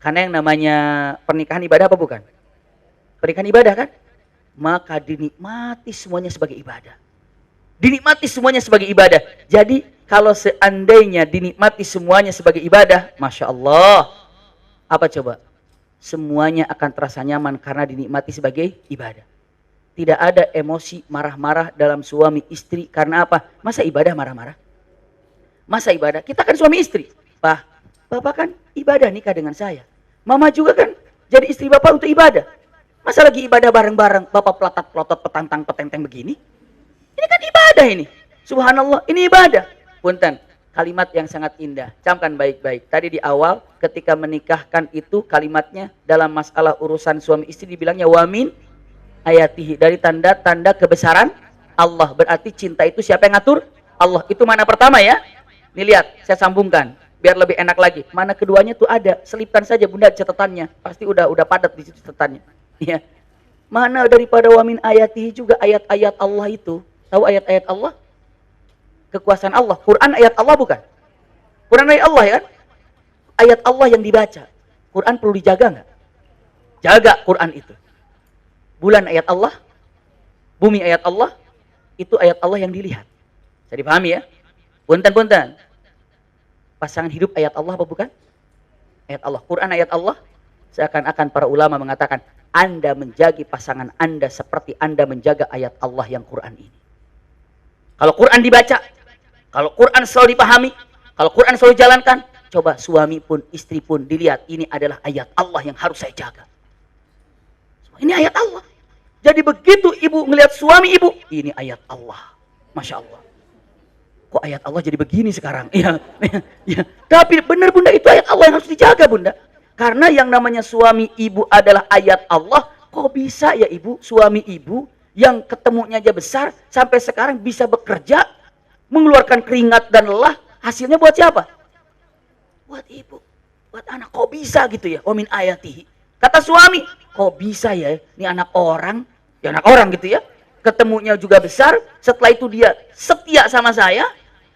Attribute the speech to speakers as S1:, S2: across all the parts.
S1: Karena yang namanya pernikahan ibadah apa bukan? Pernikahan ibadah kan? Maka dinikmati semuanya sebagai ibadah. Dinikmati semuanya sebagai ibadah. Jadi kalau seandainya dinikmati semuanya sebagai ibadah, Masya Allah. Apa coba? Semuanya akan terasa nyaman karena dinikmati sebagai ibadah. Tidak ada emosi marah-marah dalam suami istri. Karena apa? Masa ibadah marah-marah? Masa ibadah? Kita kan suami istri. Bapak kan ibadah nikah dengan saya. Mama juga kan jadi istri bapak untuk ibadah. Masa lagi ibadah bareng-bareng, bapak pelotot-pelotot petantang-petenteng begini? Ini kan ibadah ini. Subhanallah, ini ibadah. Punten, kalimat yang sangat indah. Camkan baik-baik. Tadi di awal ketika menikahkan itu kalimatnya dalam masalah urusan suami istri dibilangnya wamin ayatihi. Dari tanda-tanda kebesaran Allah. Berarti cinta itu siapa yang ngatur? Allah. Itu mana pertama ya? Nih lihat, saya sambungkan. Biar lebih enak lagi. Mana keduanya tuh ada. Selipkan saja bunda catatannya. Pasti udah padat di situ catatannya. Ya. Mana daripada wamin ayatihi juga ayat-ayat Allah itu. Tahu ayat-ayat Allah? Kekuasaan Allah. Quran ayat Allah bukan? Quran ayat Allah ya kan? Ayat Allah yang dibaca. Quran perlu dijaga nggak? Jaga Quran itu. Bulan ayat Allah. Bumi ayat Allah. Itu ayat Allah yang dilihat. Jadi dipahami ya? Punten. Pasangan hidup ayat Allah apa bukan? Ayat Allah. Quran ayat Allah. Seakan-akan para ulama mengatakan, Anda menjaga pasangan Anda seperti Anda menjaga ayat Allah yang Quran ini. Kalau Quran dibaca, kalau Quran selalu dipahami, kalau Quran selalu dijalankan, coba suami pun, istri pun dilihat, ini adalah ayat Allah yang harus saya jaga. Ini ayat Allah. Jadi begitu ibu ngelihat suami ibu, ini ayat Allah. Masya Allah. Kok ayat Allah jadi begini sekarang? Ya. Tapi benar bunda, itu ayat Allah yang harus dijaga bunda. Karena yang namanya suami ibu adalah ayat Allah. Kok bisa ya ibu, suami ibu yang ketemunya aja besar, sampai sekarang bisa bekerja, mengeluarkan keringat dan lelah, hasilnya buat siapa? Buat ibu, buat anak. Kok bisa gitu ya? Wamin ayatihi. Kata suami, kok bisa ya? Ini anak orang gitu ya. Ketemunya juga besar, setelah itu dia setia sama saya,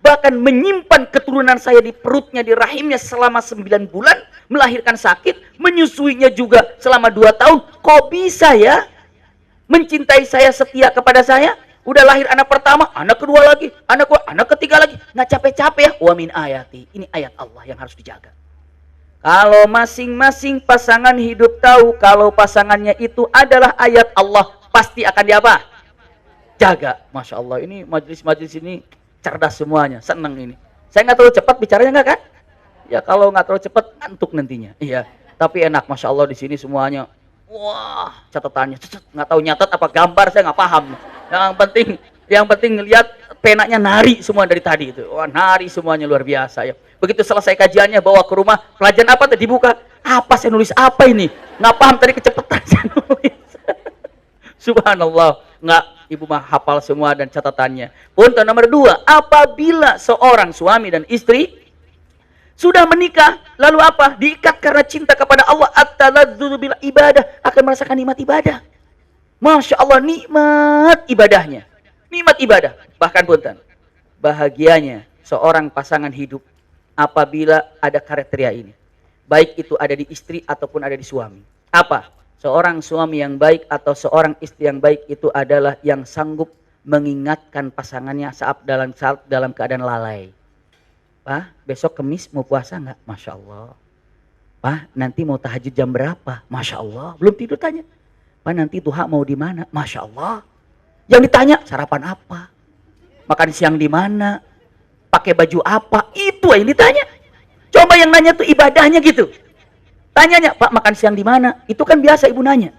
S1: bahkan menyimpan keturunan saya di perutnya, di rahimnya selama 9 bulan, melahirkan sakit, menyusuinya juga selama 2 tahun. Kok bisa ya? Mencintai saya, setia kepada saya. Udah lahir anak pertama, anak kedua lagi, anak ketiga lagi. Nggak capek-capek ya. Wa min ayati. Ini ayat Allah yang harus dijaga. Kalau masing-masing pasangan hidup tahu kalau pasangannya itu adalah ayat Allah, pasti akan diapa? Jaga. Masya Allah, ini majelis-majelis ini cerdas semuanya, senang ini. Saya nggak terlalu cepat bicaranya nggak kan? Ya kalau nggak terlalu cepat ngantuk nantinya. Iya. Tapi enak, Masya Allah di sini semuanya. Wah, catatannya, nggak tahu nyatet apa gambar, saya nggak paham. Yang penting ngelihat penanya nari semua dari tadi itu. Wah, nari semuanya luar biasa ya. Begitu selesai kajiannya bawa ke rumah, pelajaran apa tadi dibuka? Apa saya nulis apa ini? Nggak paham tadi kecepatan saya nulis. Subhanallah, nggak ibu mah hafal semua dan catatannya. Untuk nomor 2, apabila seorang suami dan istri sudah menikah, lalu apa? Diikat karena cinta kepada Allah, at-taladzzuzu bil ibadah, akan merasakan nikmat ibadah. Masya Allah, nikmat ibadahnya. Nikmat ibadah. Bahkan punten, bahagianya seorang pasangan hidup apabila ada kriteria ini. Baik itu ada di istri ataupun ada di suami. Apa? Seorang suami yang baik atau seorang istri yang baik itu adalah yang sanggup mengingatkan pasangannya saat dalam keadaan lalai. Pak, besok Kemis mau puasa nggak? Masya Allah. Pak, nanti mau tahajud jam berapa? Masya Allah. Belum tidur tanya. Pak, nanti duha mau di mana? Masya Allah. Yang ditanya, sarapan apa? Makan siang di mana? Pakai baju apa? Itu yang ditanya. Coba yang nanya tuh ibadahnya gitu. Tanyanya, Pak, makan siang di mana? Itu kan biasa ibu nanya.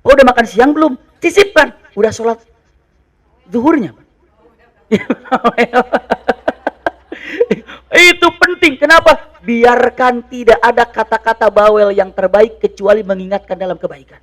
S1: Oh, udah makan siang belum? Sisipkan. Udah sholat zuhurnya. Itu penting. Kenapa? Biarkan tidak ada kata-kata bawel yang terbaik kecuali mengingatkan dalam kebaikan.